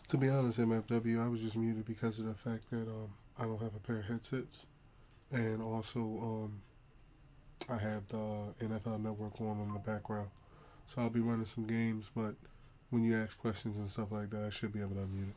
To be honest, MFW, I was just muted because of the fact that I don't have a pair of headsets, and also I have the NFL Network on the background, so I'll be running some games. But when you ask questions and stuff like that, I should be able to unmute it.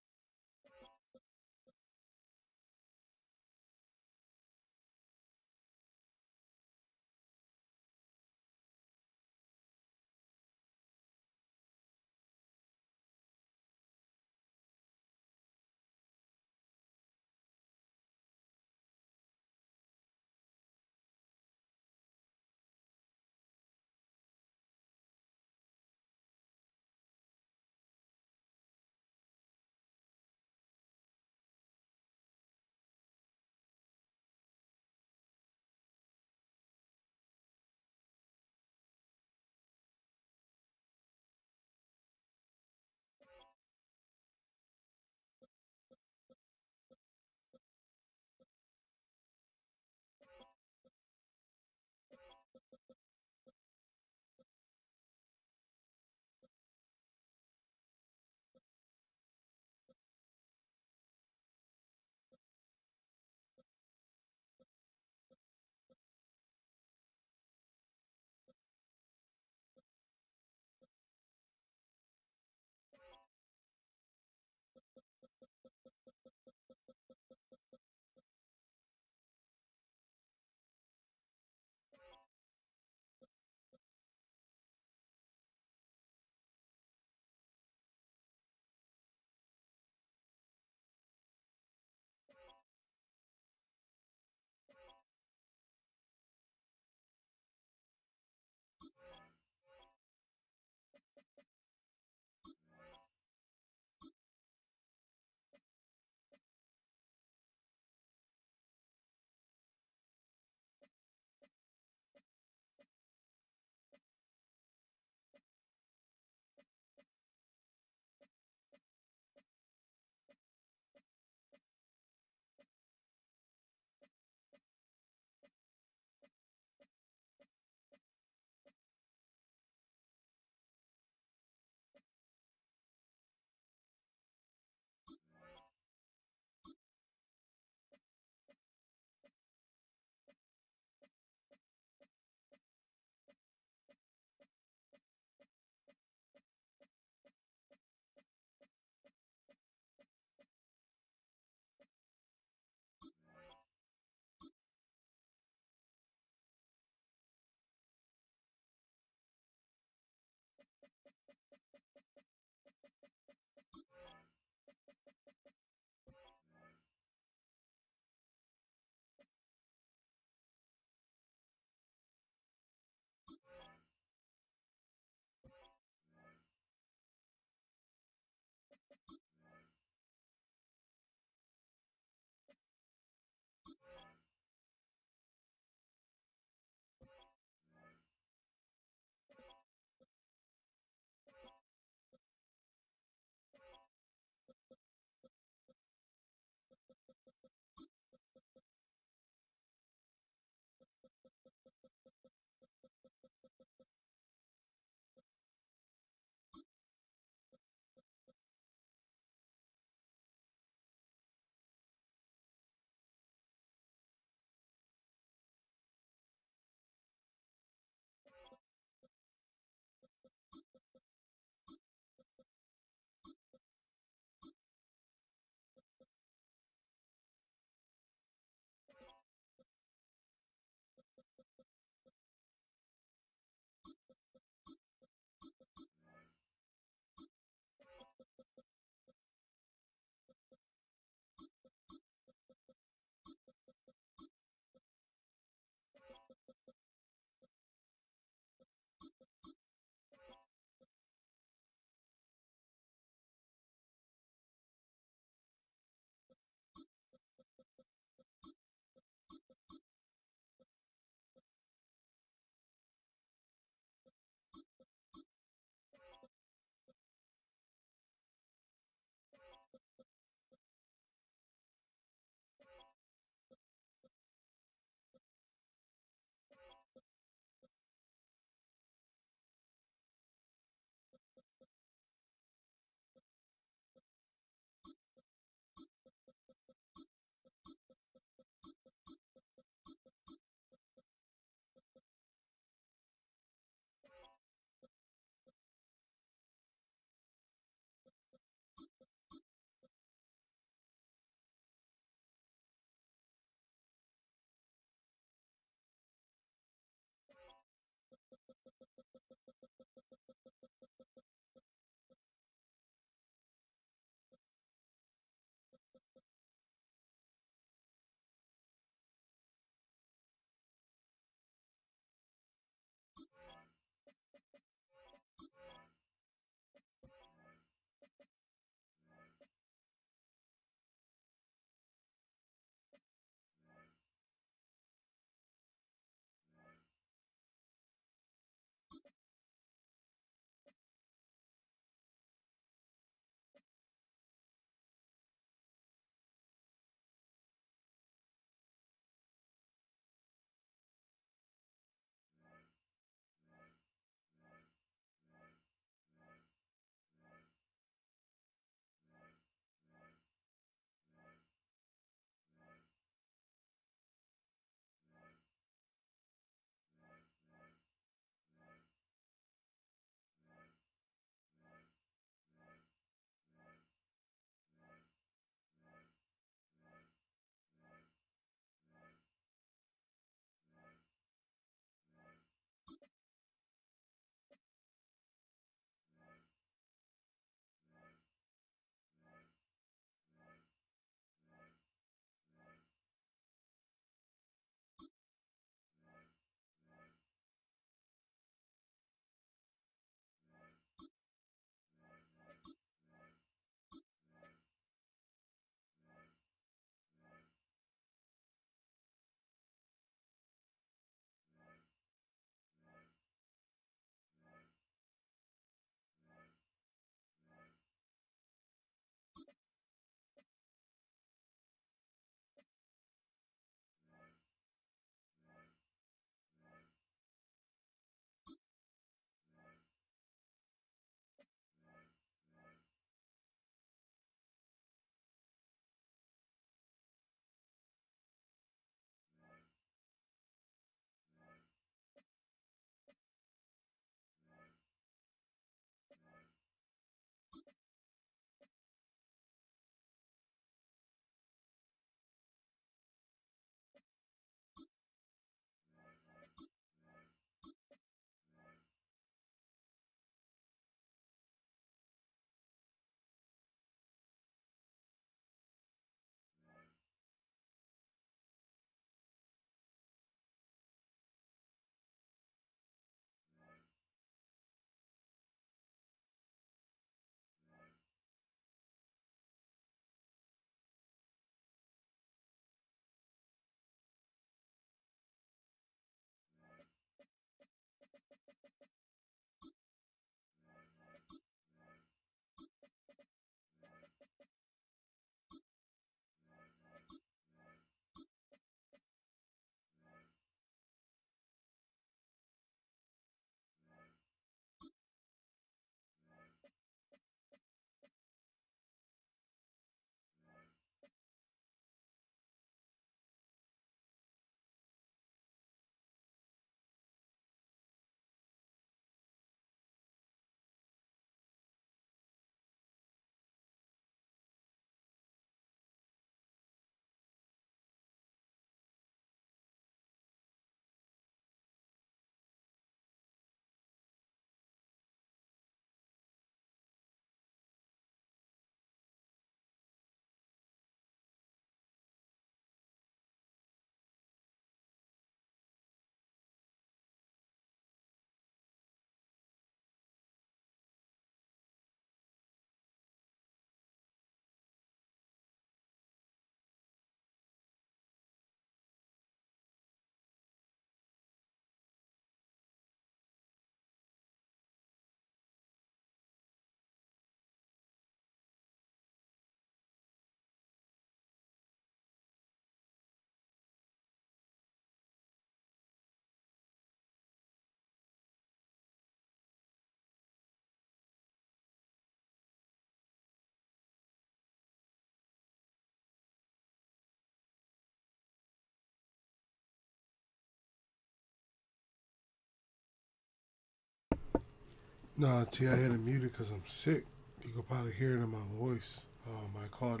Nah, T, I had it muted because I'm sick. You could probably hear it in my voice. I caught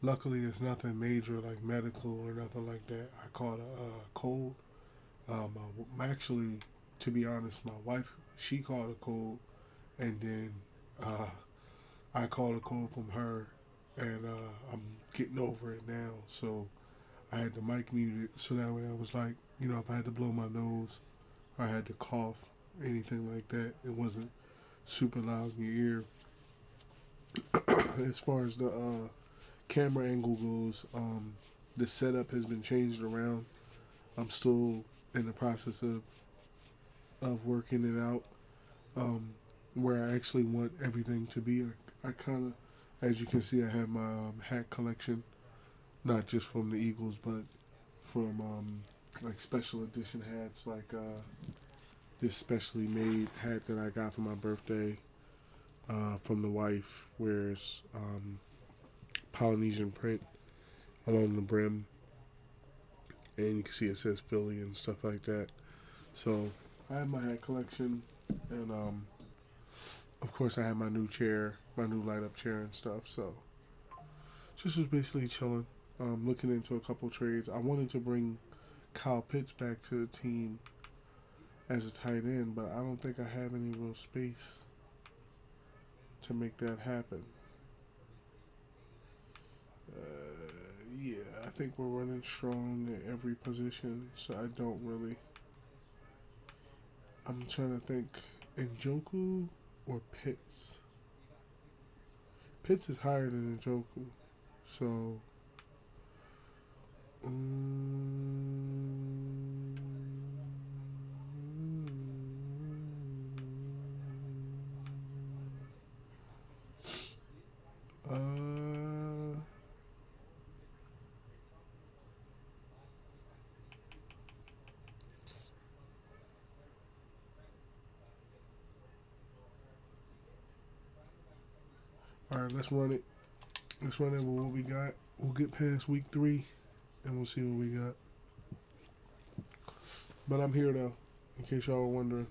luckily it's nothing major like medical or nothing like that. I caught a cold. Actually, to be honest, my wife, she caught a cold, and then uh, I caught a cold from her, and I'm getting over it now. So I had the mic muted, so that way I was like, if I had to blow my nose or I had to cough, anything like that, it wasn't super loud in your ear. As far as the camera angle goes, the setup has been changed around. I'm still in the process of working it out, um, where I actually want everything to be. I kind of, as you can see, I have my hat collection, not just from the Eagles, but from like special edition hats, like this specially made hat that I got for my birthday from the wife, where it's Polynesian print along the brim, and you can see it says Philly and stuff like that. So I have my hat collection, and of course I have my new chair, my new light up chair and stuff. So just was basically chilling, looking into a couple trades. I wanted to bring Kyle Pitts back to the team as a tight end, but I don't think I have any real space to make that happen. Yeah, I think we're running strong at every position, so I don't really. I'm trying to think, Njoku or Pitts. Pitts is higher than Njoku, so uh, all right, let's run it. Let's run it with what we got. We'll get past week 3, and we'll see what we got. But I'm here though, in case y'all were wondering.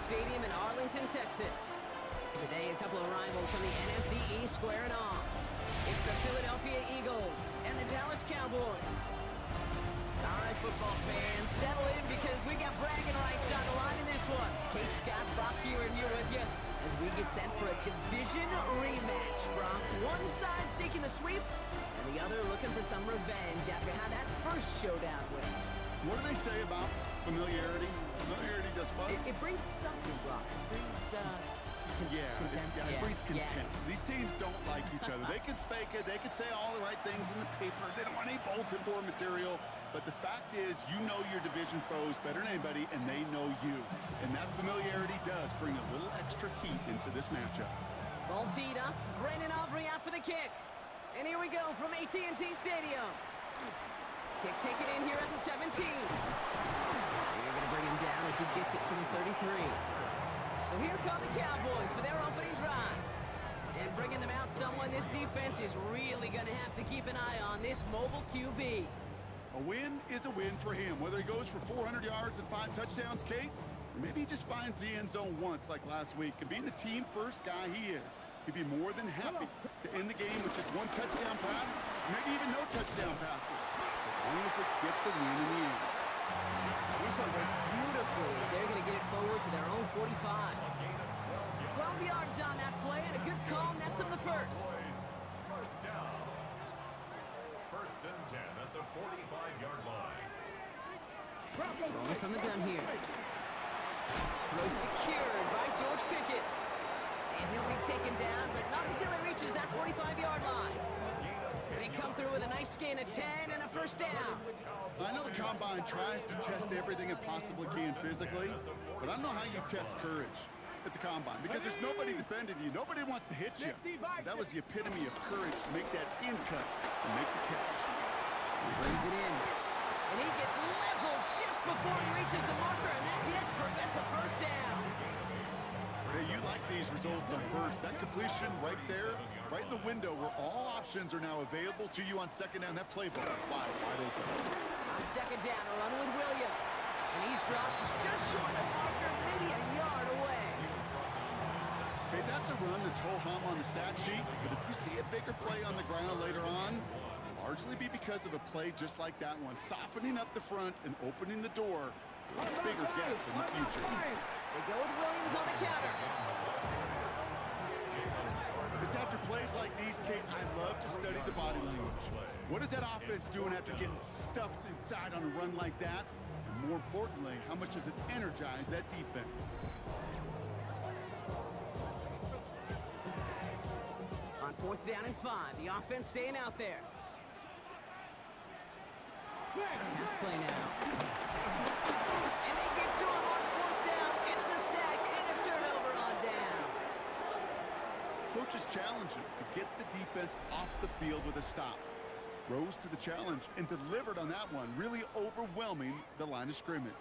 Stadium in Arlington, Texas. Today, a couple of rivals from the NFC East squaring off. It's the Philadelphia Eagles and the Dallas Cowboys. All right, football fans, settle in because we got bragging rights on the line in this one. Kate, Scott, Brock here, and you're with you as we get set for a division rematch. Brock, one side seeking the sweep, and the other looking for some revenge after how that first showdown went. What do they say about familiarity? Familiarity does what? It breeds something, Brock. It breeds, contempt. It breeds contempt. These teams don't like each other. They can fake it. They can say all the right things in the papers. They don't want any bulletin board material. But the fact is, you know your division foes better than anybody, and they know you. And that familiarity does bring a little extra heat into this matchup. Ball teed up. Brandon Aubrey out for the kick. And here we go from AT&T Stadium. Kick taken in here at the 17. They're going to bring him down as he gets it to the 33. So here come the Cowboys for their opening drive. And bringing them out someone this defense is really going to have to keep an eye on, this mobile QB. A win is a win for him, whether he goes for 400 yards and 5 touchdowns, Kate, or maybe he just finds the end zone once like last week. And being the team-first guy he is, he'd be more than happy to end the game with just 1 touchdown pass, maybe even no touchdown passes, so long as they get the win in the end. And this one breaks beautifully as they're going to get it forward to their own 45. 12 yards on that play and a good call nets them the first. First down. First and 10 at the 45-yard line. Rolling from the gun here. Throw secured by George Pickett. And he'll be taken down, but not until he reaches that 45-yard line. They come through with a nice gain of 10 and a first down. I know the Combine tries to test everything it possibly can physically, but I don't know how you test courage at the Combine because there's nobody defending you. Nobody wants to hit you. That was the epitome of courage to make that in cut and make the catch. He brings it in. And he gets leveled just before he reaches the marker, and that hit prevents a first down. Hey, you like these results on first. That completion right there, right in the window where all options are now available to you on second down. That playbook wide open. On second down, a run with Williams. And he's dropped just short of the marker, maybe a yard away. Okay, that's a run that's ho-hum on the stat sheet, but if you see a bigger play on the ground later on, largely be because of a play just like that one, softening up the front and opening the door for a bigger gap in the future. They go with Williams on the counter. It's after plays like these, Kate, I love to study the body language. What is that offense doing after getting stuffed inside on a run like that? And more importantly, how much does it energize that defense? On 4th down and 5, the offense staying out there. Pass play now. And they get to him on 4th down. It's a sack and a turnover on down. Coach is challenging to get the defense off the field with a stop. Rose to the challenge and delivered on that one, really overwhelming the line of scrimmage.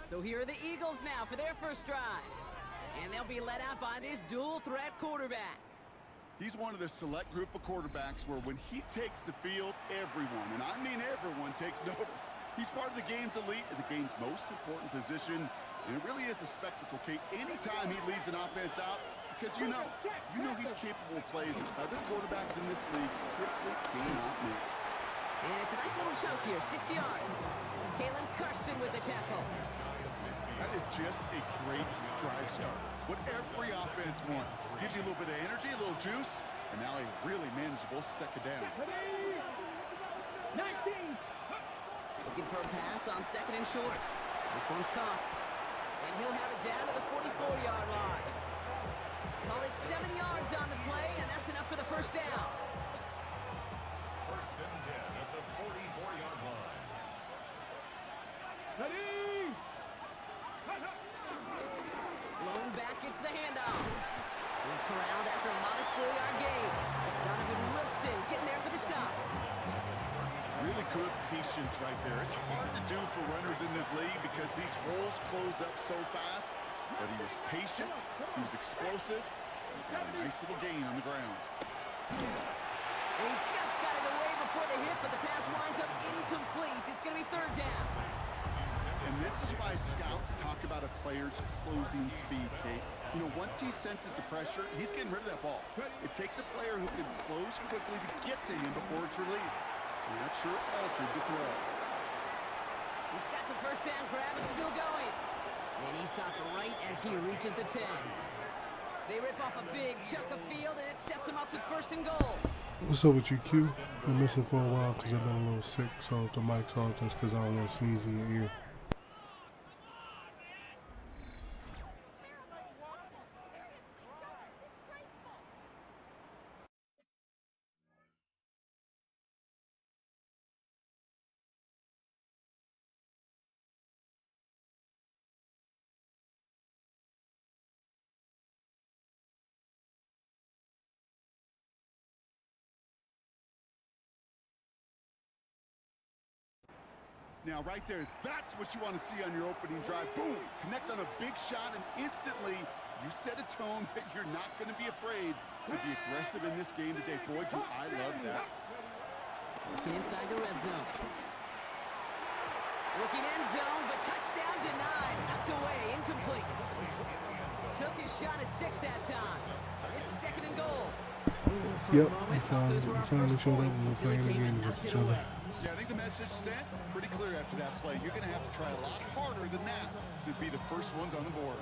So here are the Eagles now for their first drive. And they'll be led out by this dual-threat quarterback. He's one of the select group of quarterbacks where when he takes the field, everyone, and I mean everyone, takes notice. He's part of the game's elite and the game's most important position, and it really is a spectacle, Kate, anytime he leads an offense out, because you know he's capable of plays that other quarterbacks in this league simply cannot make. And it's a nice little chunk here, 6 yards. Kalen Carson with the tackle. That is just a great drive starter. What every offense wants. Gives you a little bit of energy, a little juice, and now a really manageable second down. 19. Looking for a pass on second and short. This one's caught. And he'll have it down to the 44-yard line. Call it 7 yards on the play, and that's enough for the first down. First and 10 at the 44-yard line. Blown back gets the handoff. He's corralled after a modest 4-yard gain. Donovan Wilson getting there for the stop. Really good patience right there. It's hard to do for runners in this league because these holes close up so fast. But he was patient, he was explosive, and got a nice little gain on the ground. And he just got it away before the hit, but the pass winds up incomplete. It's going to be third down. And this is why scouts talk about a player's closing speed, Kate. You know, once he senses the pressure, he's getting rid of that ball. It takes a player who can close quickly to get to him before it's released. And that sure altered the throw. He's got the first down grab and still going. And he stopped right as he reaches the 10. They rip off a big chunk of field, and it sets him up with first and goal. What's up with you, Q? Been missing for a while because I've been a little sick, so if the mic's off, that's because I don't want to sneeze in your ear. Now, right there, that's what you want to see on your opening drive. Boom! Connect on a big shot, and instantly you set a tone that you're not going to be afraid to be aggressive in this game today. Boy, do I love that. Looking inside the red zone. Looking end zone, but touchdown denied. Knocked away, incomplete. Took his shot at 6 that time. It's second and goal. Yep, we finally showed up when we're playing again against each other. Yeah, I think the message sent pretty clear after that play. You're going to have to try a lot harder than that to be the first ones on the board.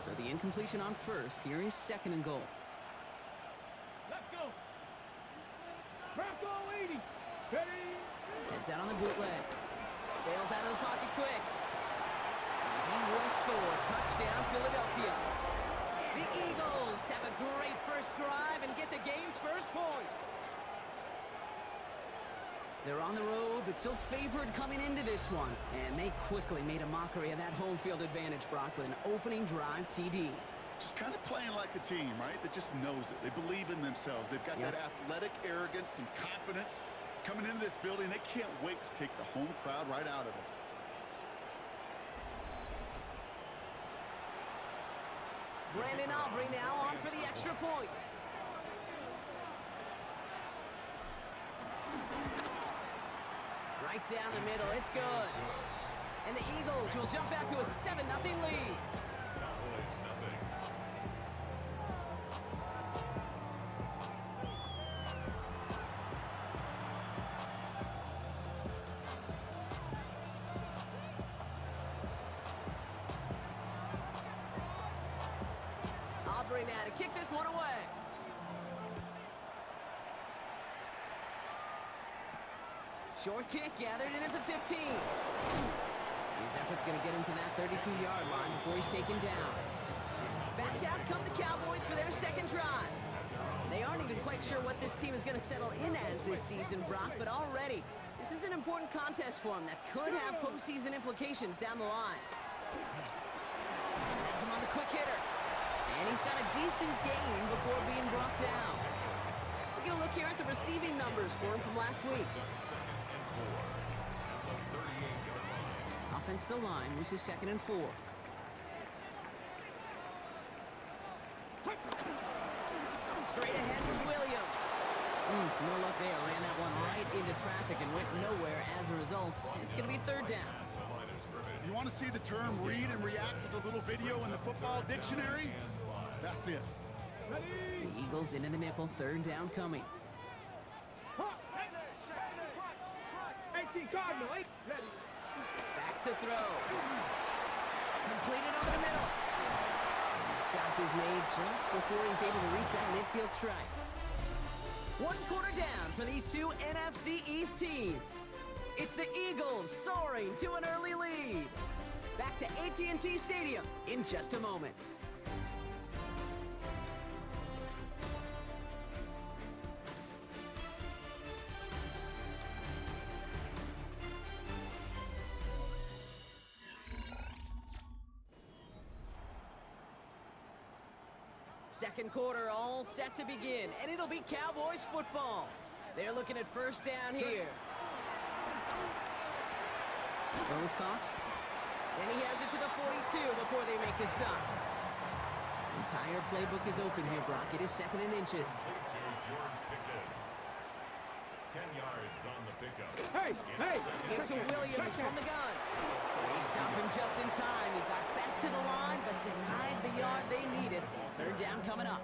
So the incompletion on first. Here is second and goal. Let's go. Bronco 80. Steady. Heads out on the bootleg. Bails out of the pocket quick. And he will score. Touchdown, Philadelphia. The Eagles have a great first drive and get the game's first points. They're on the road, but still favored coming into this one. And they quickly made a mockery of that home field advantage, Brock, with an opening drive TD. Just kind of playing like a team, right? That just knows it. They believe in themselves. They've got that athletic arrogance and confidence. Coming into this building, they can't wait to take the home crowd right out of it. Brandon Aubrey now on for the extra point. Right down the middle, it's good. And the Eagles will jump out to a 7-0 lead. Aubrey now to kick this one away. Short kick gathered in at the 15. His effort's going to get him to that 32-yard line before he's taken down. Back out come the Cowboys for their second drive. They aren't even quite sure what this team is going to settle in as this season, Brock, but already this is an important contest for them that could have postseason implications down the line. Has him on the quick hitter. And he's got a decent gain before being brought down. We're going to look here at the receiving numbers for him from last week. Offensive line, this is 2nd and 4. Straight ahead with Williams. No luck there. Ran that one right into traffic and went nowhere as a result. It's going to be third down. You want to see the term read and react with a little video in the football dictionary? That's it. The Eagles into the nickel. Third down coming. 18 Cardinal. Back to throw. Completed over the middle. And the stop is made just before he's able to reach that midfield strike. 1 quarter down for these two NFC East teams. It's the Eagles soaring to an early lead. Back to AT&T Stadium in just a moment. Second quarter all set to begin, and it'll be Cowboys football. They're looking at first down here. Ball is caught. And he has it to the 42 before they make the stop. Entire playbook is open here, Brock. It is 2nd and inches. 10 yards on the pickup. Hey, hey! Give it to Williams from the gun. They stopped him just in time. He got back to the line, but denied the yard they needed. Third down coming up.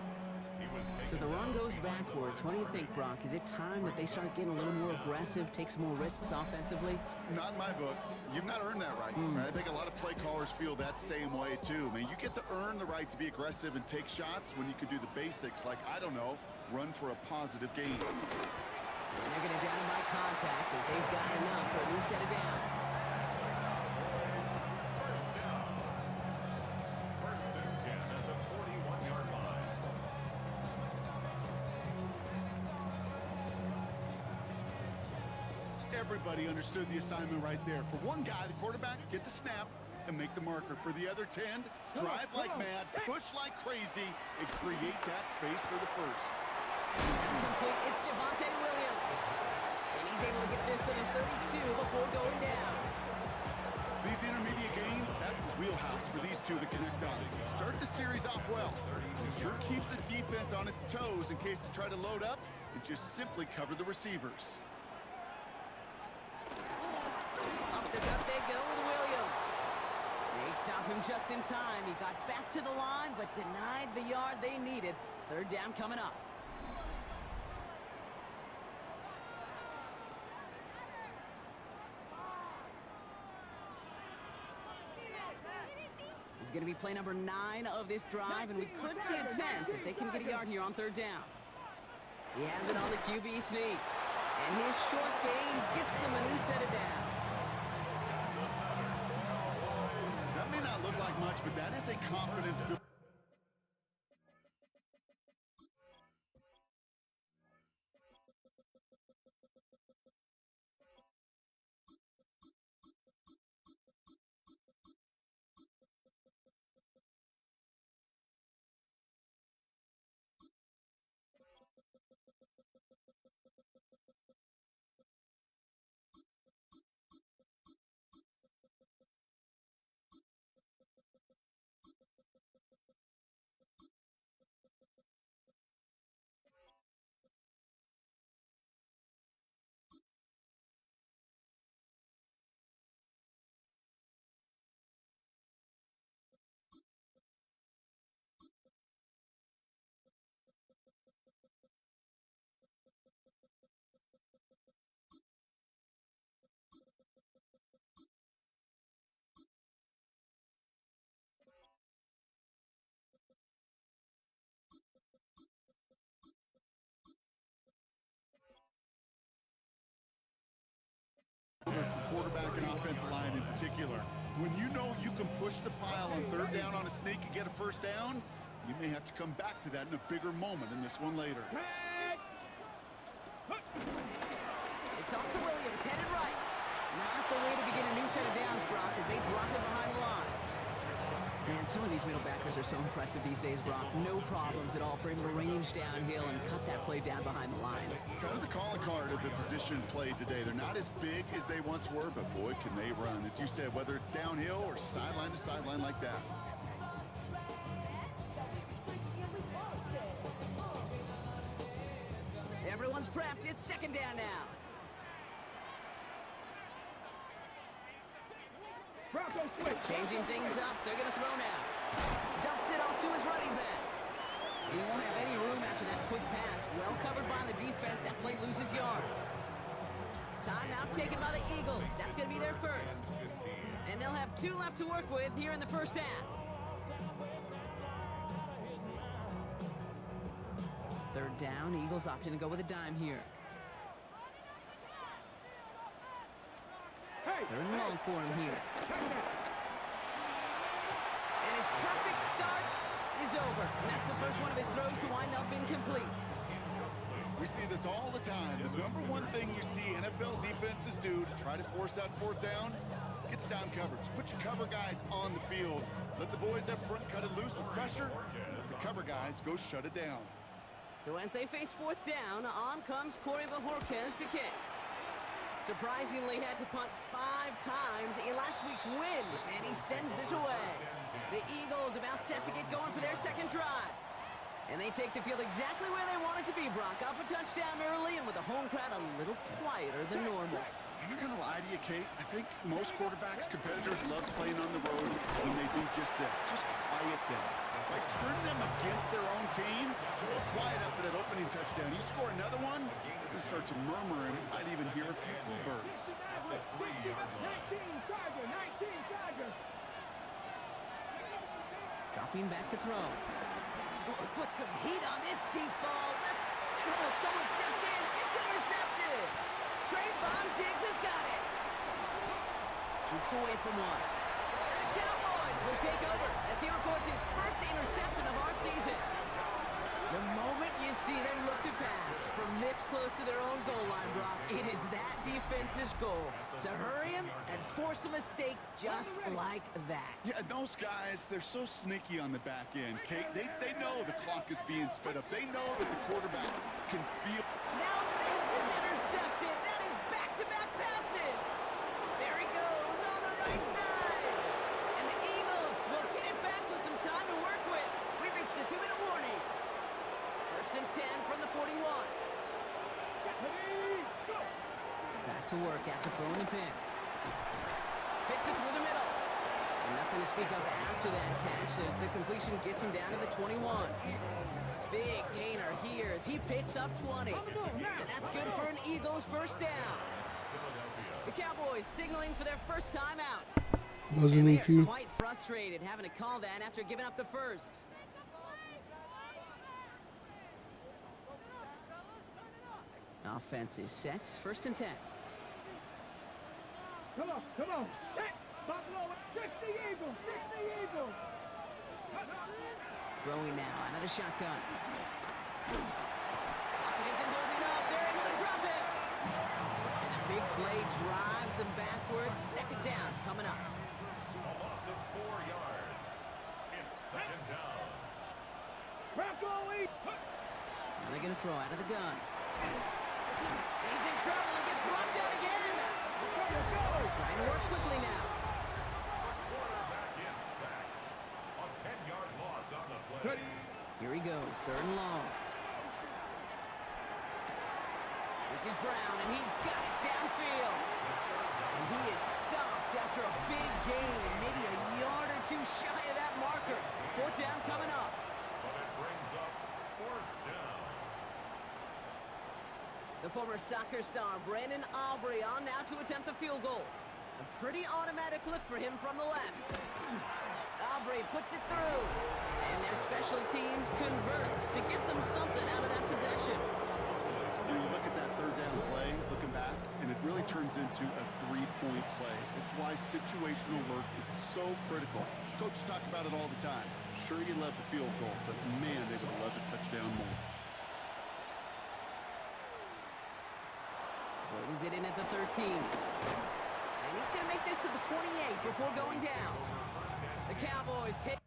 So the run goes backwards. What do you think, Brock? Is it time that they start getting a little more aggressive, take some more risks offensively? Not in my book. You've not earned that right. I think a lot of play callers feel that same way, too. I mean, you get to earn the right to be aggressive and take shots when you can do the basics, like, I don't know, run for a positive gain. And they're going to down by contact as they've got enough for a new set of downs. First down. First and 10 at the 41-yard line. Everybody understood the assignment right there. For one guy, the quarterback, get the snap and make the marker. For the other 10, drive like mad, push like crazy, and create that space for the first. It's complete. It's Javonte Williams. And he's able to get this to the 32 before going down. These intermediate gains, that's the wheelhouse for these two to connect on. Start the series off well. Sure keeps the defense on its toes in case they try to load up and just simply cover the receivers. Up the gut they go with Williams. They stop him just in time. He got back to the line, but denied the yard they needed. Third down coming up. He's going to be play number 9 of this drive, and we could see a 10th if they can get a yard here on third down. He has it on the QB sneak, and his short game gets them a new set of downs. That may not look like much, but that is a confidence builder. Quarterback and offensive line in particular. When you know you can push the pile on third down on a sneak and get a first down, you may have to come back to that in a bigger moment in this one later. It's also Williams headed right. Not the way to begin a new set of downs, Brock, as they drop it behind the line. Man, some of these middle backers are so impressive these days, Brock. No problems at all for him to range downhill and cut that play down behind the line. Kind of the calling card of the position played today. They're not as big as they once were, but boy, can they run. As you said, whether it's downhill or sideline to sideline like that. Everyone's prepped. It's second down now. Bronco switch. Changing things up. They're going to throw now. Dumps it off to his running back. He won't have any room after that quick pass. Well covered by the defense. That play loses yards. Timeout taken by the Eagles. That's going to be their first. And they'll have 2 left to work with here in the first half. Third down. Eagles opting to go with a dime here. Third and long for him here. And his perfect start is over. And that's the first one of his throws to wind up incomplete. We see this all the time. The number one thing you see NFL defenses do to try to force that fourth down, gets down coverage. Put your cover guys on the field. Let the boys up front cut it loose with pressure. Let the cover guys go shut it down. So as they face fourth down, on comes Corey Bajorquez to kick. Surprisingly had to punt 5 times in last week's win, and he sends this away. The Eagles about set to get going for their second drive. And they take the field exactly where they want it to be, Brock. Up a touchdown early and with the home crowd a little quieter than normal. I'm not going to lie to you, Kate. I think most quarterbacks, competitors love playing on the road when they do just this. Just quiet them. By turning them against their own team, they'll quiet up for that opening touchdown. You score another one, you start to murmur and you might even hear a few bluebirds. 19 Charger, 19 Charger. Dropping back to throw. Oh, put some heat on this deep ball. And oh, someone stepped in. It's intercepted. Trayvon Diggs has got it. Jukes away from one. And the Cowboys will take over as he records his first interception of our season. The moment you see them look to pass from this close to their own goal line, Brock, it is that defense's goal to hurry him and force a mistake just like that. Yeah, those guys, they're so sneaky on the back end, Kate. They know the clock is being sped up. They know that the quarterback can feel. Now this is intercepted. That is back-to-back passes. There he goes on the right side. And the Eagles will get it back with some time to work with. We reached the 2-minute warning. First and 10 from the 41. Back to work after throwing the pick. Fits it through the middle. And nothing to speak of after that catch as the completion gets him down to the 21. Big gainer here as he picks up 20. And that's good for an Eagles first down. The Cowboys signaling for their first time out. Wasn't And it they are you? quite frustrated having to call that after giving up the first. Offense is set. First and 10. Come on, come on. Set. Buffalo, fix the Eagles, fix the Eagles. Throwing now out of the shotgun. Pocket isn't holding up. They're able to drop it. And a big play drives them backwards. Second down coming up. A loss of 4 yards. It's second down. Bronco East. And they're going to throw out of the gun. He's in trouble and gets brought down again. Trying to work quickly now. Quarterback is sacked. A 10-yard loss on the play. Here he goes, third and long. This is Brown, and he's got it downfield. And he is stopped after a big gain, maybe a yard or two shy of that marker. Fourth down coming up. But it brings up fourth down. The former soccer star, Brandon Aubrey, on now to attempt the field goal. A pretty automatic look for him from the left. Aubrey puts it through. And their special teams converts to get them something out of that possession. You look at that third down play, looking back, and it really turns into a three-point play. It's why situational work is so critical. Coaches talk about it all the time. Sure, you love the field goal, but man, they would love the touchdown more. Brings it in at the 13. And he's going to make this to the 28 before going down. The Cowboys take...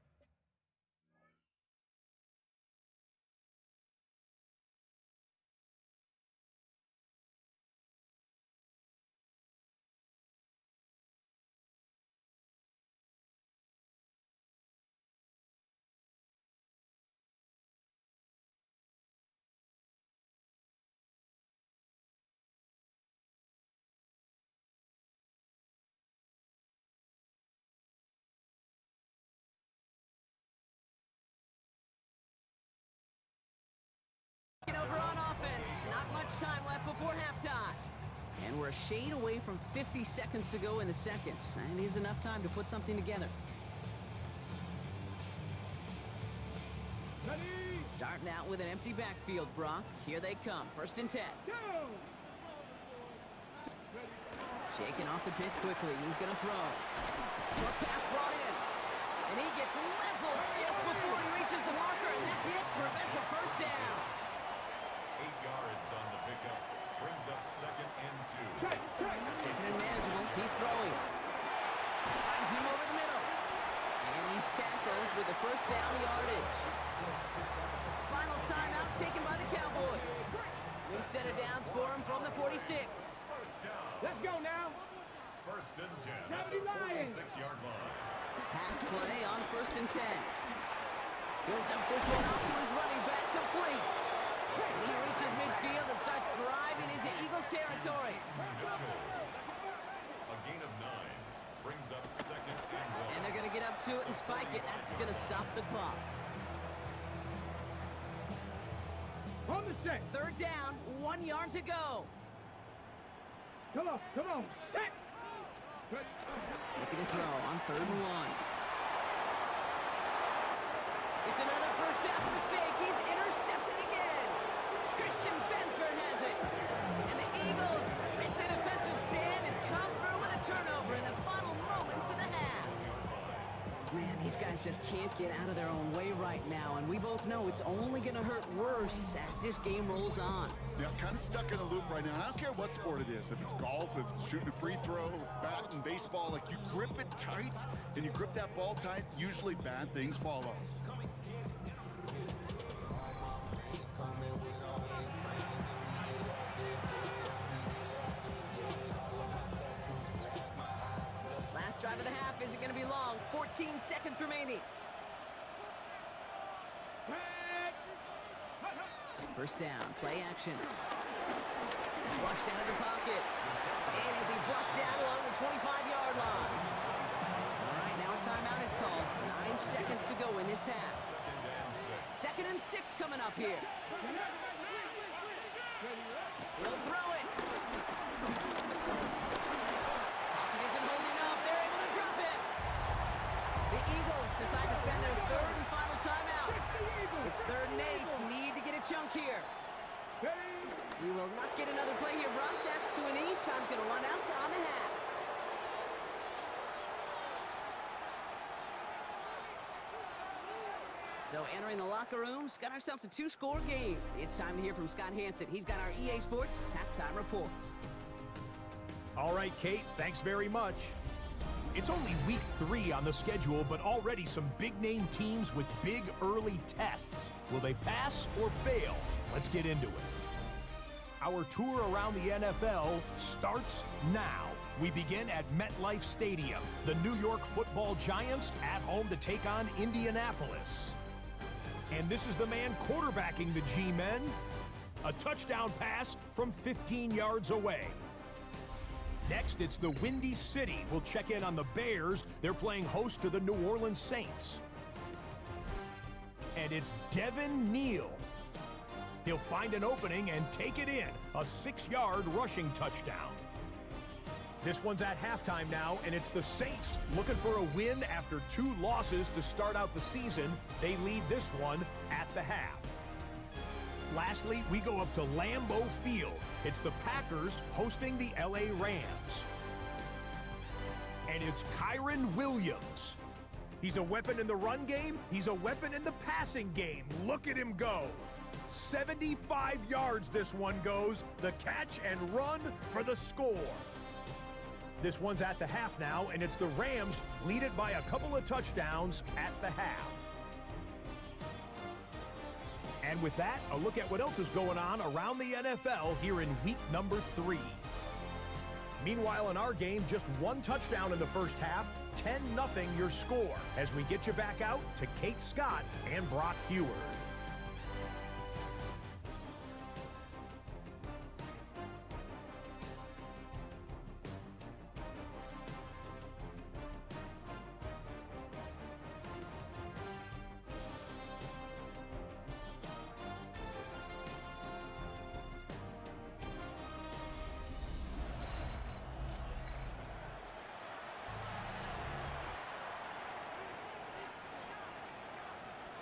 over on offense. Not much time left before halftime. And we're a shade away from 50 seconds to go in the second. And is enough time to put something together. Starting out with an empty backfield, Brock. Here they come. First and 10. Shaking off the pit quickly. He's going to throw. Short pass brought in. And he gets leveled just before he reaches the marker. And that hit prevents a first down. 8 yards on the pickup. Brings up second and 2. Second and manageable. He's throwing. Finds him over the middle. And he's tackled with the first down yardage. Final timeout taken by the Cowboys. New set of downs for him from the 46. First down. Let's go now. First and 10 at the 46-yard line. Pass play on first and 10. He'll dump this one off to his running back, complete. And he reaches midfield and starts driving into Eagles territory. Mitchell. A gain of 9 brings up 2nd and 1. And they're going to get up to it and spike it. That's going to stop the clock. On the set. 3rd down, 1 yard to go. Come on, set. Looking to throw on 3rd and 1. It's another first half mistake. He's intercepted again. Christian Benford has it. And the Eagles make the defensive stand and come through with a turnover in the final moments of the half. Man, these guys just can't get out of their own way right now, and we both know it's only going to hurt worse as this game rolls on. Yeah, kind of stuck in a loop right now. I don't care what sport it is. If it's golf, if it's shooting a free throw, batting, baseball, like you grip it tight and you grip that ball tight, usually bad things follow. Last drive of the half isn't going to be long. 14 seconds remaining. First down, play action. Flushed out of the pocket. And he'll be brought down along the 25-yard line. All right, now a timeout is called. 9 seconds to go in this half. 2nd and 6 coming up here. He'll throw it. Pocket isn't holding up. They're able to drop it. The Eagles decide to spend their 3rd and final timeout. It's 3rd and 8. Need to get a chunk here. We will not get another play here, Brock. That's Sweeney. Time's going to run out on the half. So entering the locker rooms, got ourselves a 2-score game. It's time to hear from Scott Hansen. He's got our EA Sports halftime report. All right, Kate, thanks very much. It's only week 3 on the schedule, but already some big-name teams with big early tests. Will they pass or fail? Let's get into it. Our tour around the NFL starts now. We begin at MetLife Stadium. The New York Football Giants at home to take on Indianapolis. And this is the man quarterbacking the G-Men. A touchdown pass from 15 yards away. Next, it's the Windy City. We'll check in on the Bears. They're playing host to the New Orleans Saints. And it's Devin Neal. He'll find an opening and take it in. A 6-yard rushing touchdown. This one's at halftime now, and it's the Saints looking for a win after 2 losses to start out the season. They lead this one at the half. Lastly, we go up to Lambeau Field. It's the Packers hosting the LA Rams. And it's Kyron Williams. He's a weapon in the run game. He's a weapon in the passing game. Look at him go. 75 yards this one goes. The catch and run for the score. This one's at the half now, and it's the Rams lead it by a couple of touchdowns at the half. And with that, a look at what else is going on around the NFL here in week number 3. Meanwhile, in our game, just 1 touchdown in the first half, 10-0 your score, as we get you back out to Kate Scott and Brock Heward.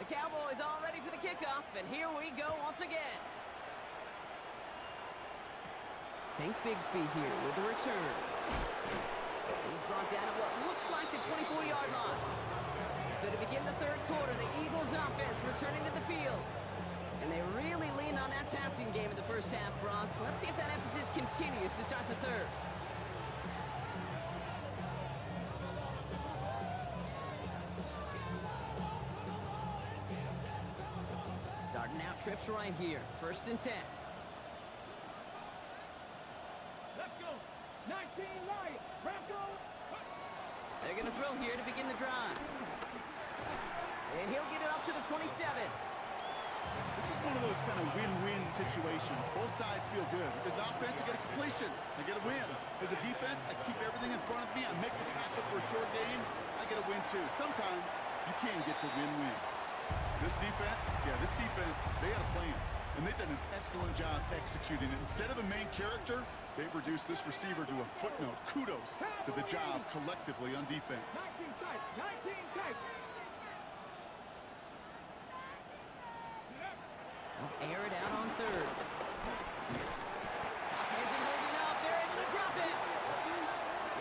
The Cowboys all ready for the kickoff, and here we go once again. Tank Bigsby here with the return. He's brought down at what looks like the 24-yard line. So to begin the 3rd quarter, the Eagles offense returning to the field. And they really leaned on that passing game in the first half, Brock. Let's see if that emphasis continues to start the 3rd. Starting out trips right here. 1st and 10. Let's go. 19 Lions. Bronco. They're going to throw here to begin the drive. And he'll get it up to the 27. This is one of those kind of win-win situations. Both sides feel good. As an offense, I get a completion. I get a win. As a defense, I keep everything in front of me. I make the tackle for a short gain. I get a win, too. Sometimes you can get to win-win. This defense, they had a plan. And they've done an excellent job executing it. Instead of a main character, they've reduced this receiver to a footnote. Kudos to the job collectively on defense. 19 tight, 19 tight. Air it out on third. Isn't holding up. They're able to drop it.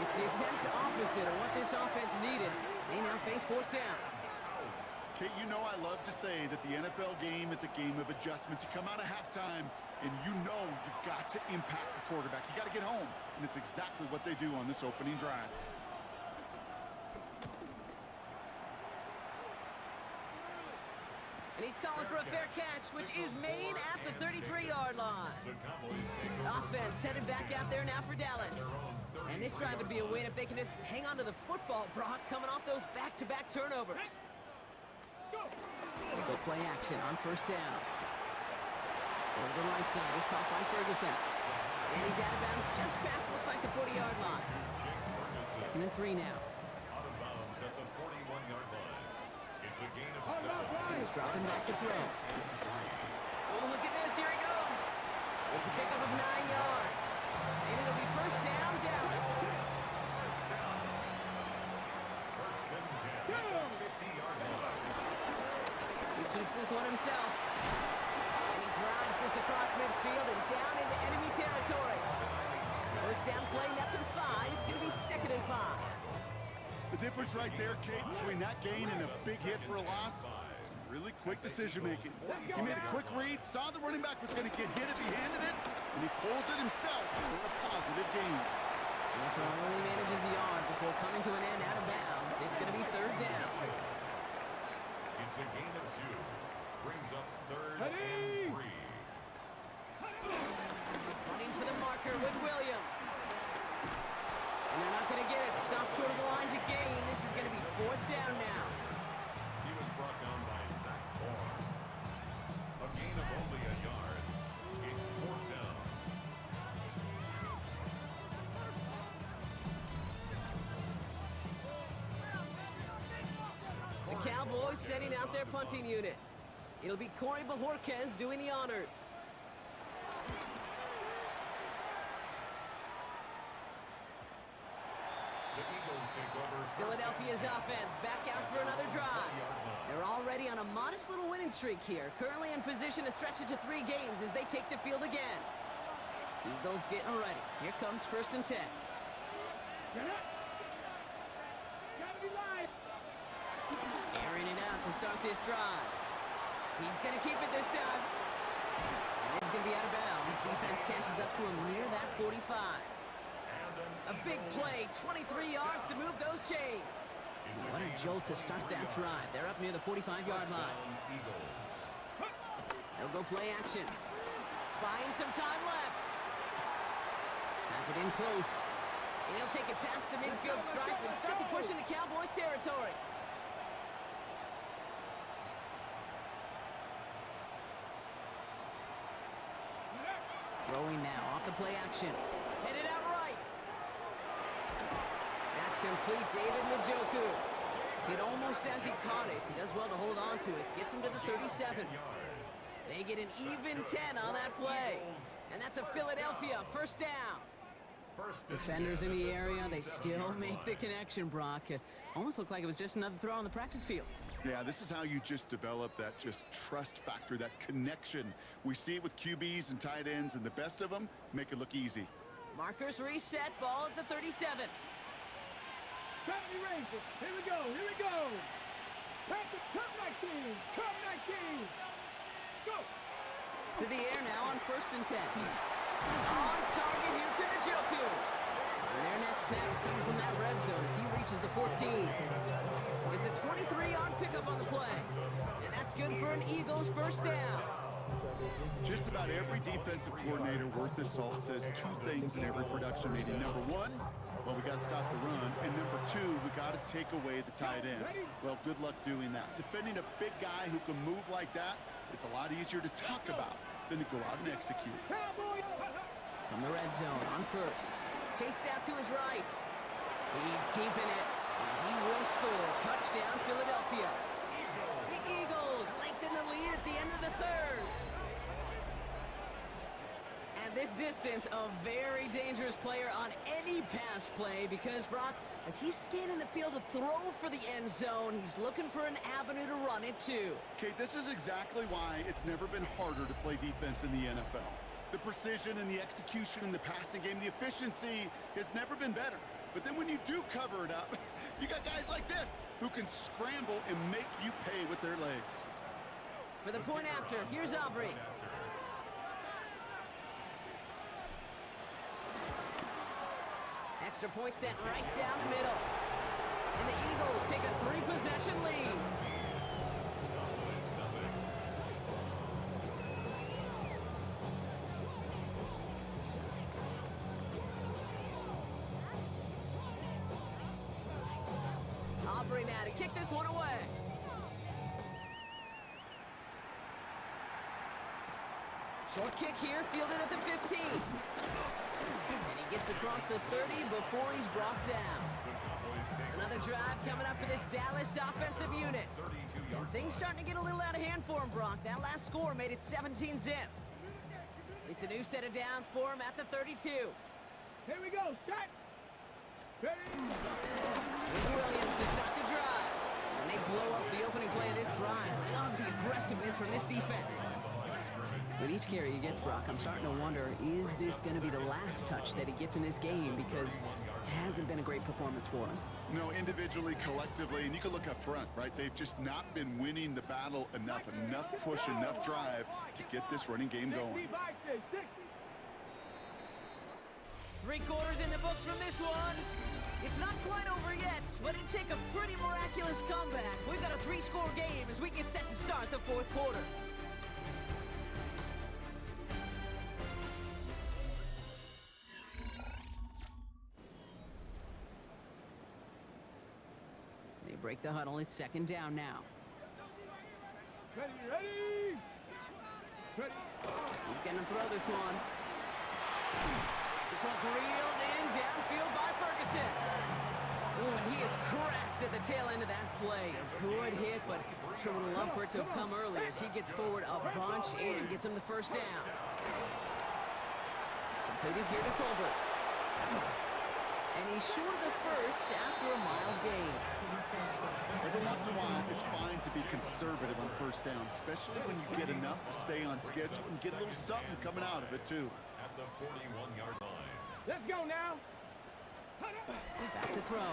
It's the exact opposite of what this offense needed. They now face fourth down. Kate, you know I love to say that the NFL game is a game of adjustments. You come out of halftime, and you know you've got to impact the quarterback. You got to get home, and it's exactly what they do on this opening drive. And he's calling for a fair catch, which is made at the 33-yard line. Offense headed back out there now for Dallas. And this drive would be a win if they can just hang on to the football, Brock, coming off those back-to-back turnovers. Go play action on first down. Over the right side is caught by Ferguson. And he's out of bounds just past, looks like the 40-yard line. 2nd and 3 now. Out of bounds at the 41-yard line. It's a gain of 7. He's dropping back to throw. Oh, look at this. Here he goes. It's a pickup of 9 yards. And it'll be first down, Dallas. First and 10 at the 50-yard line. He keeps this one himself. And he drives this across midfield and down into enemy territory. First down play, nets him 5. It's going to be 2nd and 5. The difference right there, Kate, between that gain and a big hit for a loss, some really quick decision-making. He made a quick read, saw the running back was going to get hit if he handed it, and he pulls it himself for a positive gain. And this one only manages a yard before coming to an end out of bounds. It's going to be 3rd down. It's a gain of 2. Brings up 3rd and 3. Running for the marker with Williams. And they're not going to get it. Stop short of the line to gain. This is going to be 4th down now. He was brought down by Zach Bourne. A gain of only a yard. It's 4th down. The Cowboys setting out their punting unit. It'll be Corey Bajorquez doing the honors. The Eagles take over. Philadelphia's offense back out for another drive. They're already on a modest little winning streak here, currently in position to stretch it to 3 games as they take the field again. Eagles getting ready. Here comes 1st and 10. Get up. Gotta be live. Airing it out to start this drive. He's going to keep it this time. And this is going to be out of bounds. Defense catches up to him near that 45. A big play, 23 yards to move those chains. What a jolt to start that drive. They're up near the 45-yard line. They'll go play action. Buying some time left. Has it in close. And he'll take it past the midfield stripe and start the push into Cowboys territory. Throwing now off the play action. Headed out right. That's complete. David Njoku. Hit almost as he caught it. He does well to hold on to it. Gets him to the 37. They get an even 10 on that play. And that's a Philadelphia first down. Defenders in the area, they still make the connection, Brock. It almost looked like it was just another throw on the practice field. Yeah, this is how you just develop that just trust factor, that connection. We see it with QBs and tight ends, and the best of them make it look easy. Markers reset, ball at the 37. Company Rangers. Here we go. Here we go. Come 19. Come 19. Go. To the air now on 1st and 10. On target here to Njoku. And their next snap is coming from that red zone as he reaches the 14. It's a 23-yard pickup on the play. And that's good for an Eagles first down. Just about every defensive coordinator worth his salt says 2 things in every production meeting. Number 1, Well, we got to stop the run. And number two, we got to take away the tight end. Well, good luck doing that. Defending a big guy who can move like that, it's a lot easier to talk about than to go out and execute. From the red zone on first. Chased out to his right. He's keeping it. And he will score. Touchdown, Philadelphia. The Eagles lengthen the lead at the end of the third. And this distance, a very dangerous player on any pass play because, Brock, as he's scanning the field to throw for the end zone, he's looking for an avenue to run it to. Kate, this is exactly why it's never been harder to play defense in the NFL. The precision and the execution in the passing game, the efficiency has never been better. But then when you do cover it up, you got guys like this who can scramble and make you pay with their legs. For the point after, here's Aubrey. Extra point sent right down the middle. And the Eagles take a 3-possession lead. Aubrey now to kick this one away. Short kick here, fielded at the 15. And he gets across the 30 before he's brought down. Another drive coming up for this Dallas offensive unit. And things starting to get a little out of hand for him, Brock. That last score made it 17-zip. It's a new set of downs for him at the 32. Here we go, set. Ready? Here's Williams to start the drive. And they blow up the opening play of this drive. Love the aggressiveness from this defense. With each carry he gets, Brock, I'm starting to wonder, is this going to be the last touch that he gets in this game? Because it hasn't been a great performance for him. No, individually, collectively, and you can look up front, right? They've just not been winning the battle enough push, enough drive to get this running game going. 3 quarters in the books from this one. It's not quite over yet, but it'd take a pretty miraculous comeback. We've got a 3-score game as we get set to start the 4th quarter. They break the huddle. It's 2nd down now. Ready, ready. Ready. He's going to throw this one. This one's reeled in downfield by Ferguson. Ooh, and he is cracked at the tail end of that play. A good hit, but sure would have loved for it to have come earlier as he gets forward a bunch and gets him the 1st down. Completed here to Tolbert. And he's short of the 1st after a mild gain. Every once in a while, it's fine to be conservative on 1st down, especially when you get enough to stay on schedule and get a little something coming out of it, too. At the 41-yard line. Let's go now. Back to throw.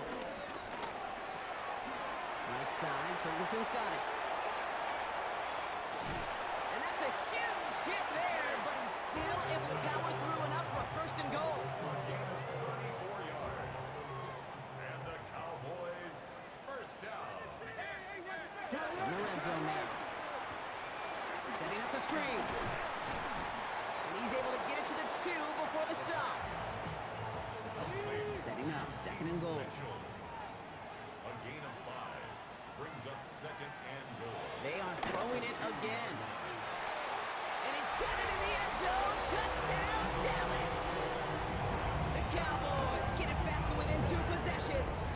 Right side, Ferguson's got it. And that's a huge hit there, but he's still able to power through enough for a 1st and goal. 34 yards. And the Cowboys, 1st down. In the red zone now. Setting up the screen. And he's able to get it to the 2 before the stop. Setting up, 2nd and goal. A gain of 5 brings up 2nd and goal. They are throwing it again. And he's got it in the end zone. Touchdown, Dallas. The Cowboys get it back to within 2 possessions.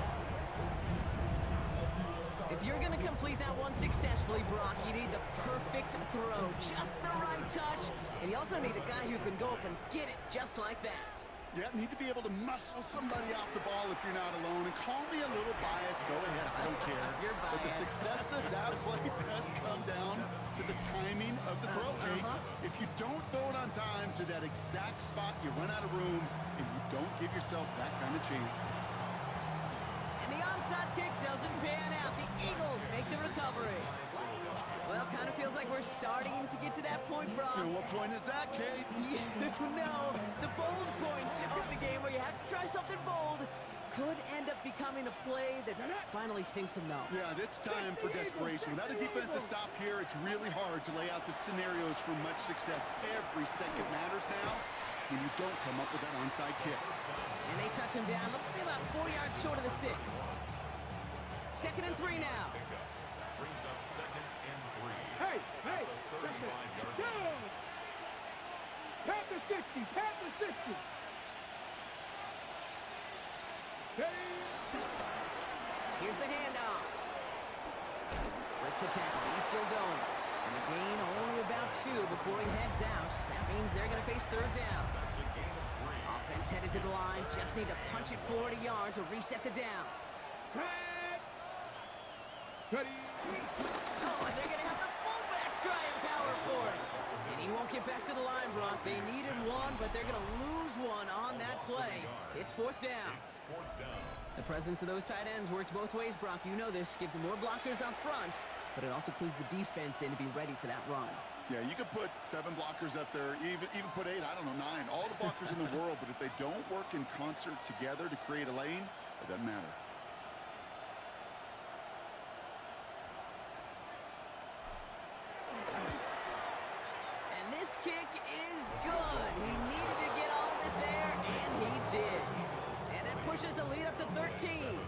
If you're going to complete that one successfully, Brock, you need the perfect throw, just the right touch, and you also need a guy who can go up and get it just like that. Yeah, need to be able to muscle somebody off the ball if you're not alone. And call me a little biased. Go ahead. I don't care. You're But the biased. success of that play does come down to the timing of the throw, Kate. If you don't throw it on time to that exact spot, you run out of room, and you don't give yourself that kind of chance. And the onside kick doesn't pan out. The Eagles make the recovery. Well, kind of feels like we're starting to get to that point, Brock. And what point is that, Kate? You know, the bold point of the game where you have to try something bold could end up becoming a play that finally sinks them, though. Yeah, it's time for desperation. Without a defensive stop here, it's really hard to lay out the scenarios for much success. Every second matters now when you don't come up with that onside kick. And they touch him down. Looks to be about 4 yards short of the 6. 2nd and 3 now. Pickup brings up 2nd and 3. Hey, hey, At the 35-yard go! line. Pat the 60, pat the 60. Steady. Here's the handoff. Breaks a tackle. He's still going. And a gain only about 2 before he heads out. That means they're going to face 3rd down. That's a gain of 3. Offense headed to the line. Just need to punch it forward a yard to reset the downs. Pat. Steady. Oh, and they're going to have the fullback trying power for it. And he won't get back to the line, Brock. They needed 1, but they're going to lose 1 on that play. It's 4th down. It's 4th down. The presence of those tight ends worked both ways, Brock. You know this. Gives them more blockers up front, but it also clues the defense in to be ready for that run. Yeah, you could put 7 blockers up there, even put 8, I don't know, 9. All the blockers in the world, but if they don't work in concert together to create a lane, it doesn't matter. And this kick is good. He needed to get all of it there, and he did. And that pushes the lead up to 13.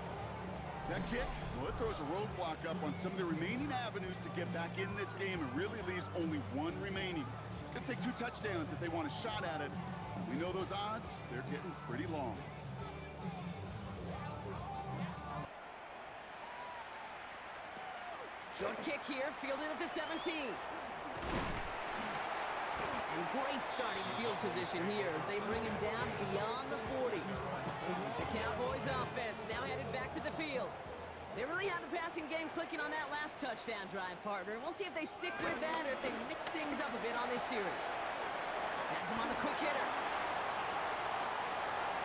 That kick, well, it throws a roadblock up on some of the remaining avenues to get back in this game and really leaves only 1 remaining. It's going to take 2 touchdowns if they want a shot at it. We know those odds, they're getting pretty long. Short kick here, fielded at the 17. And great starting field position here as they bring him down beyond the 40. The Cowboys offense now headed back to the field. They really have the passing game clicking on that last touchdown drive, partner. We'll see if they stick with that or if they mix things up a bit on this series. Has him on the quick hitter.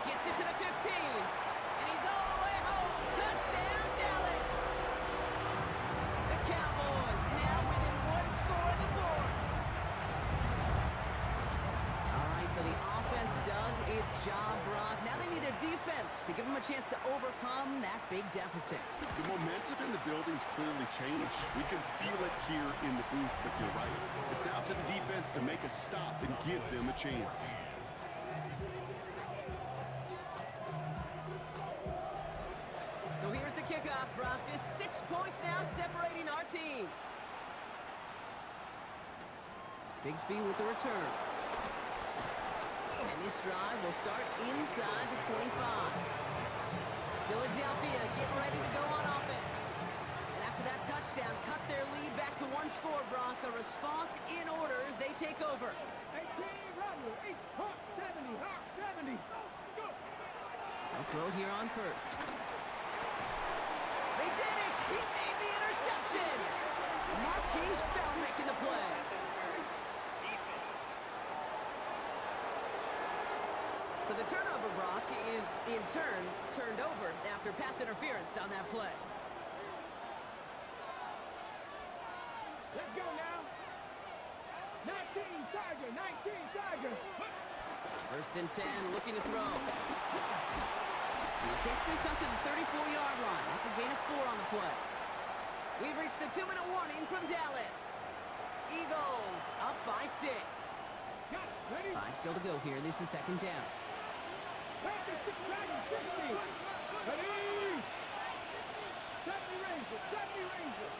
Gets it to the 15. And he's all the way home. Touchdown, Dallas. The Cowboys now within 1 score in the 4th. All right, so the offense does its job, Brock. Now they need their defense to give them a chance to overcome that big deficit. The momentum in the building's clearly changed. We can feel it here in the booth, but you're right. It's now up to the defense to make a stop and give them a chance. So here's the kickoff, Brock. Just 6 points now separating our teams. Bigsby with the return. And this drive will start inside the 25. Philadelphia getting ready to go on offense. And after that touchdown, cut their lead back to 1 score, Brock. A response in order as they take over. 18, Robert, 8, Hawk, 70, Hawk, 70. Go. They'll throw here on first. They did it! He made the interception! Marquise Bell making the play. So the turnover, Brock, is in turn turned over after pass interference on that play. Let's go now. 19, Tiger, 19, Tiger. 1st and 10, looking to throw. He takes this up to the 34-yard line. That's a gain of 4 on the play. We've reached the 2-minute warning from Dallas. Eagles up by 6. Got it, ready? 5 still to go here. This is 2nd down. Practice 6, Tiger, 60. Ready? 70 Rangers, 70 Rangers.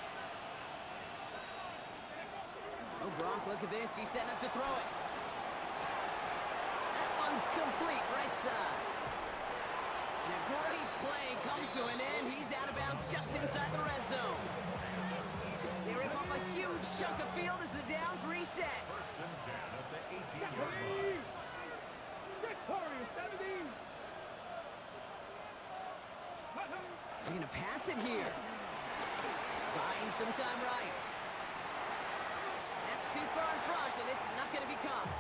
Oh, Brock, look at this. He's setting up to throw it. That one's complete, right side. And a great play comes to an end. He's out of bounds just inside the red zone. They rip off a huge chunk of field as the downs reset. 1st and 10 at the 18-yard line. Ready? Victoria, 70. They're going to pass it here. Buying some time right. That's too far in front, and it's not going to be caught.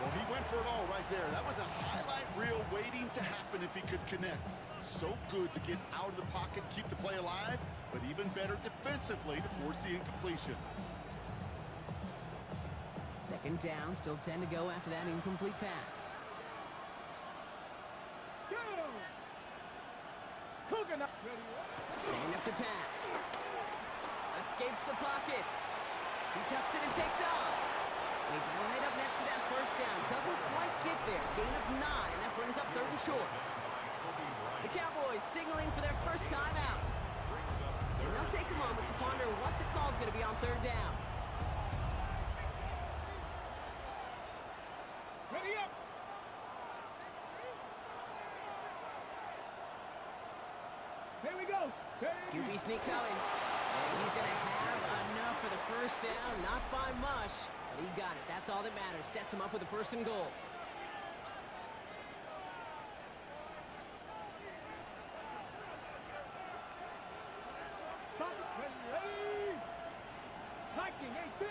Well, he went for it all right there. That was a highlight reel waiting to happen if he could connect. So good to get out of the pocket, keep the play alive, but even better defensively to force the incompletion. 2nd down, still 10 to go after that incomplete pass. Go! Coconut. Ready? Setting up to pass. Escapes the pocket. He tucks it and takes off. And he's right up next to that first down. Doesn't quite get there. Gain of 9, and that brings up 3rd and short. The Cowboys signaling for their first time out. And they'll take a moment to ponder what the call's going to be on 3rd down. Ready up. Here we go. QB sneak coming. And he's going to have enough for the first down. Not by much, but he got it. That's all that matters. Sets him up with a 1st and goal. Stop it. Ready. Hiking 18.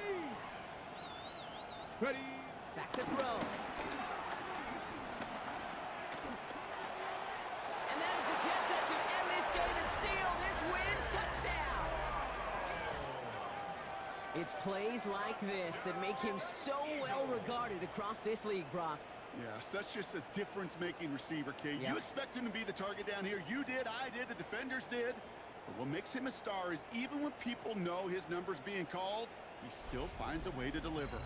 Ready. Back to throw. And that is the catch that should end this game and seal this win. Touchdown! It's plays like this that make him so well regarded across this league, Brock. Yeah, such just a difference-making receiver, Kate. Yep. You expect him to be the target down here. You did, I did, the defenders did. But what makes him a star is even when people know his number's being called, he still finds a way to deliver.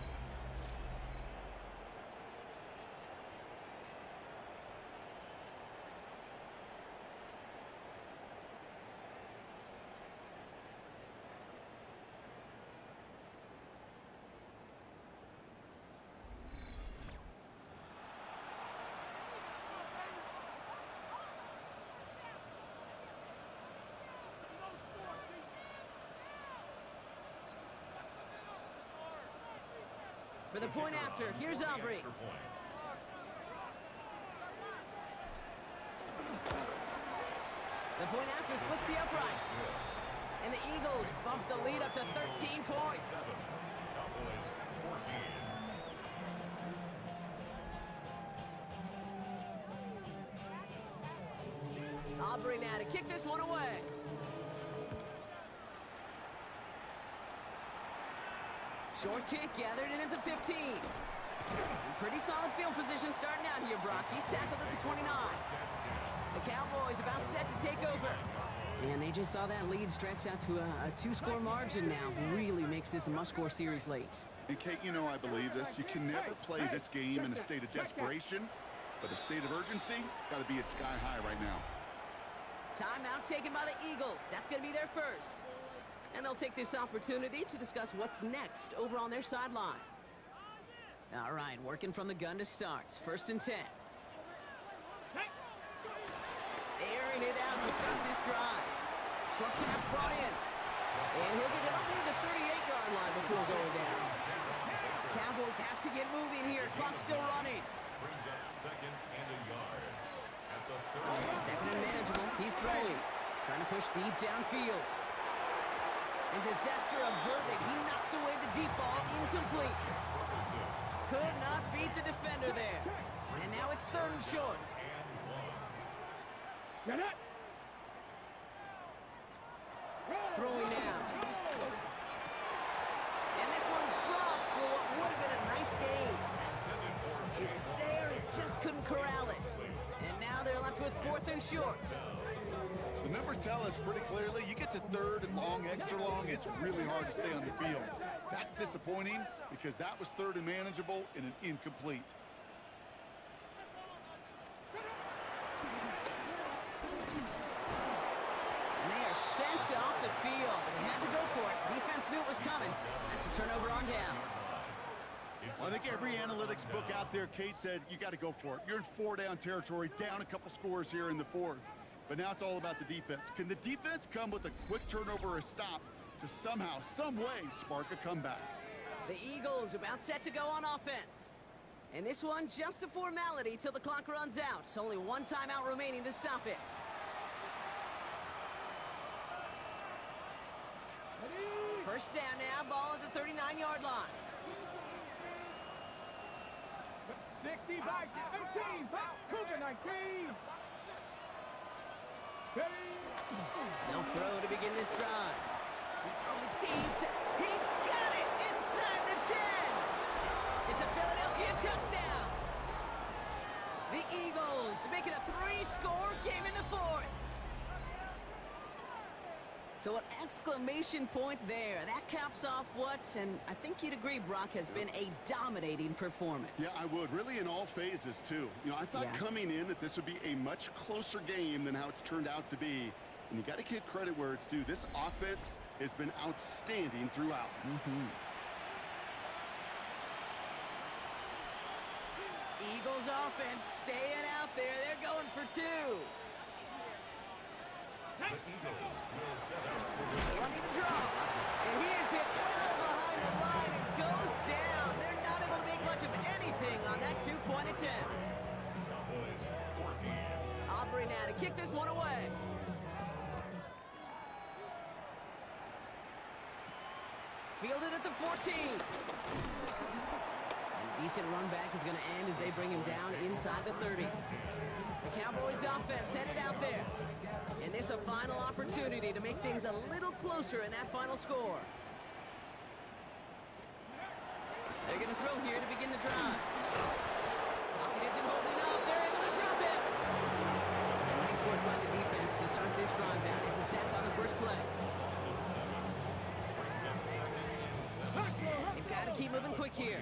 For the point after, here's Aubrey. The point after splits the uprights. And the Eagles bump the lead up to 13 points. Cowboys 14. Aubrey now to kick this one away. Short kick gathered in at the 15. Pretty solid field position starting out here, Brock. He's tackled at the 29. The Cowboys about set to take over. And they just saw that lead stretch out to a 2-score margin now. Really makes this a must-score series late. And Kate, you know I believe this. You can never play this game in a state of desperation, but a state of urgency got to be at sky high right now. Timeout taken by the Eagles. That's going to be their first. And they'll take this opportunity to discuss what's next over on their sideline. All right, working from the gun to start. 1st and 10. Airing it out to start this drive. Short pass brought in. And he'll get it up near the 38-yard line before going down. Cowboys have to get moving here. Clock's still running. Brings up 2nd and a yard. At the 30. 2nd and manageable. He's throwing. Trying to push deep downfield. And disaster averted. He knocks away the deep ball. Incomplete. Could not beat the defender there. And now it's 3rd and short. Get it. Throwing now. And this one's dropped for what would have been a nice game. It was there, it just couldn't corral it. And now they're left with 4th and short. The numbers tell us pretty clearly, you get to 3rd and long, extra long, it's really hard to stay on the field. That's disappointing because that was 3rd and manageable and an incomplete. And they are sent off the field. They had to go for it. Defense knew it was coming. That's a turnover on downs. Well, I think every analytics book out there, Kate said, you got to go for it. You're in 4-down territory, down a couple scores here in the 4th. But now it's all about the defense. Can the defense come with a quick turnover or a stop to somehow, some way, spark a comeback? The Eagles about set to go on offense. And this one, just a formality till the clock runs out. It's only one timeout remaining to stop it. First down now, ball at the 39-yard line. 60 back, 19, back, Cougar 19. Ready. They'll throw to begin this drive. He's throwing deep. He's got it inside the 10. It's a Philadelphia touchdown. The Eagles making a 3-score game in the 4th. So an exclamation point there. That caps off what, and I think you'd agree, Brock, has been a dominating performance. Yeah, I would. Really in all phases, too. You know, I thought coming in that this would be a much closer game than how it's turned out to be. And you got to give credit where it's due. This offense has been outstanding throughout. Eagles offense staying out there. They're going for two. The Eagles will set up for Running the draw. And he is hit well behind the line and goes down. They're not able to make much of anything on that two-point attempt. Cowboys 14. Aubrey now to kick this one away. Fielded at the 14. And decent run back is going to end as they bring him down inside the 30. The Cowboys offense headed out there. And this a final opportunity to make things a little closer in that final score. They're going to throw here to begin the drive. Pocket isn't holding up. They're able to drop it. Nice work by the defense to start this drive out. It's a sack on the first play. They've got to keep moving quick here.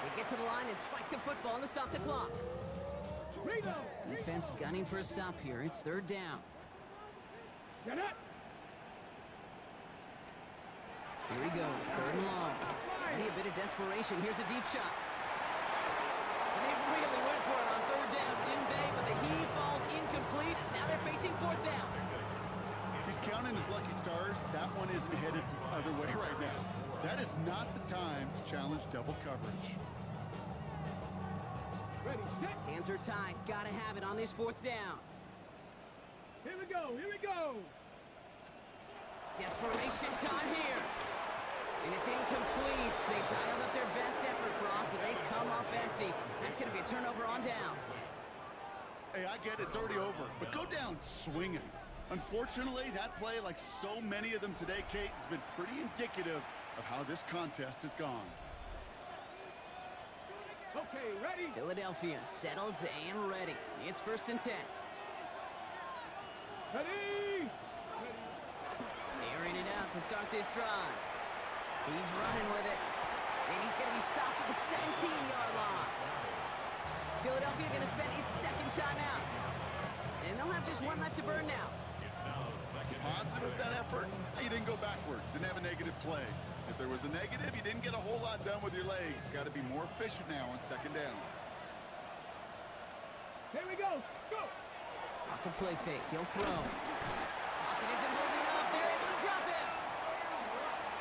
They get to the line and spike the football to stop the clock. Defense gunning for a stop here. It's third down. Get it. Here he goes, third and long. Maybe a bit of desperation. Here's a deep shot. And they really went for it on third down, didn't they? But the heave falls incomplete. Now they're facing fourth down. He's counting his lucky stars. That one isn't headed the other way right now. That is not the time to challenge double coverage. Ready, set. Hands are tied. Gotta have it on this fourth down. Here we go, here we go. Desperation time here. And it's incomplete. They dialed up their best effort, Brock, but they come up empty. That's going to be a turnover on downs. Hey, I get it. It's already over. But go down swinging. Unfortunately, that play, like so many of them today, Kate, has been pretty indicative of how this contest has gone. Okay, ready. Philadelphia settled and ready. It's 1st and 10. Ready. Airing it out to start this drive. He's running with it. And he's going to be stopped at the 17-yard line. Philadelphia going to spend its second timeout. And they'll have just one left to burn now. Positive that effort. You didn't go backwards. Didn't have a negative play. If there was a negative, you didn't get a whole lot done with your legs. Got to be more efficient now on second down. Here we go. Go. Off the play fake. He'll throw. Pocket isn't holding up. They're able to drop it.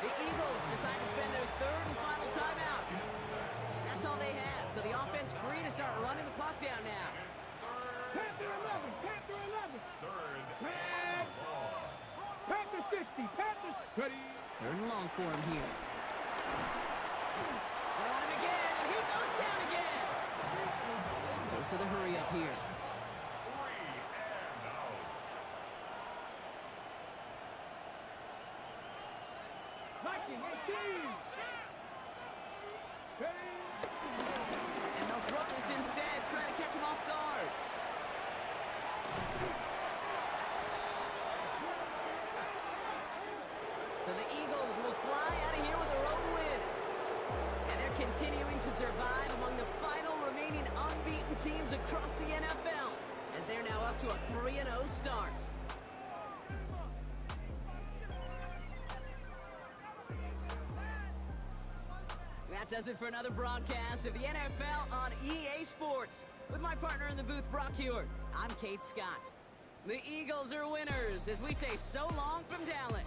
The Eagles decide to spend their third and final timeout. That's all they had. So the offense free to start running the clock down now. Panther 11. Panther 11. Third. Pass. Panther 60. Panther. Ready. Third and long for him here. They're on him again, and he goes down again. Close to the hurry up here. 3 and out. Knocking 18. Ready. And they'll throw this instead, trying to catch him off guard. So the Eagles will fly out of here with their own win. And they're continuing to survive among the final remaining unbeaten teams across the NFL, as they're now up to a 3-0 start. That does it for another broadcast of the NFL on EA Sports. With my partner in the booth, Brock Hewitt, I'm Kate Scott. The Eagles are winners as we say so long from Dallas.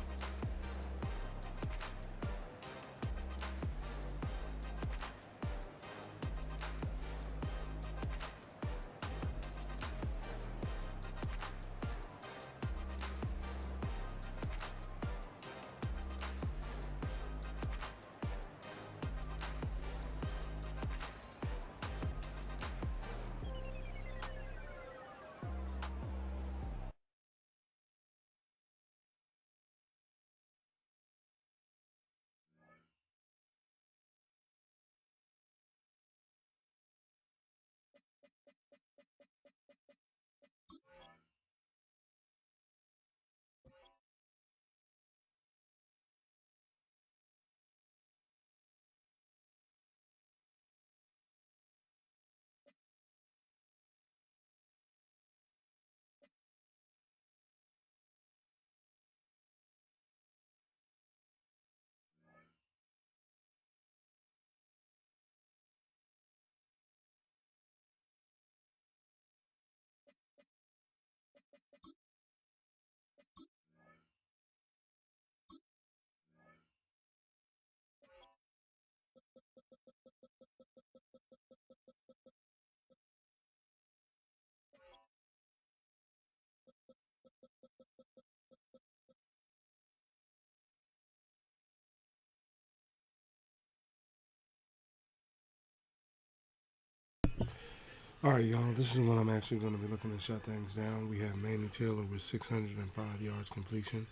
Alright, y'all, this is when I'm actually going to be looking to shut things down. We have Manny Taylor with 605 yards completion,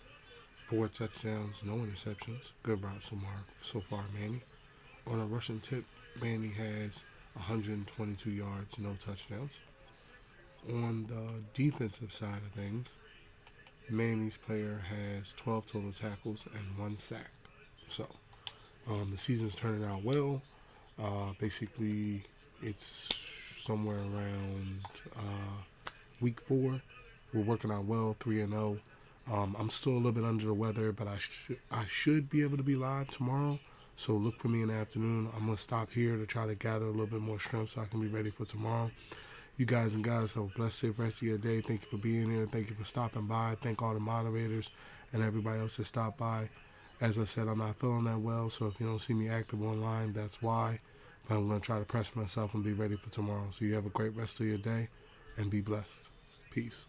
4 touchdowns, no interceptions. Good route so far, Manny. On a rushing tip, Manny has 122 yards, no touchdowns. On the defensive side of things, Manny's player has 12 total tackles and 1 sack. So, the season's turning out well. Basically, it's somewhere around week 4. We're working out well, 3-0. I'm still a little bit under the weather, but I should be able to be live tomorrow. So look for me in the afternoon. I'm gonna stop here to try to gather a little bit more strength so I can be ready for tomorrow. You guys and guys have a blessed, safe rest of your day. Thank you for being here. Thank you for stopping by. Thank all the moderators and everybody else that stopped by. As I said, I'm not feeling that well, so if you don't see me active online, that's why. But I'm going to try to press myself and be ready for tomorrow. So you have a great rest of your day and be blessed. Peace.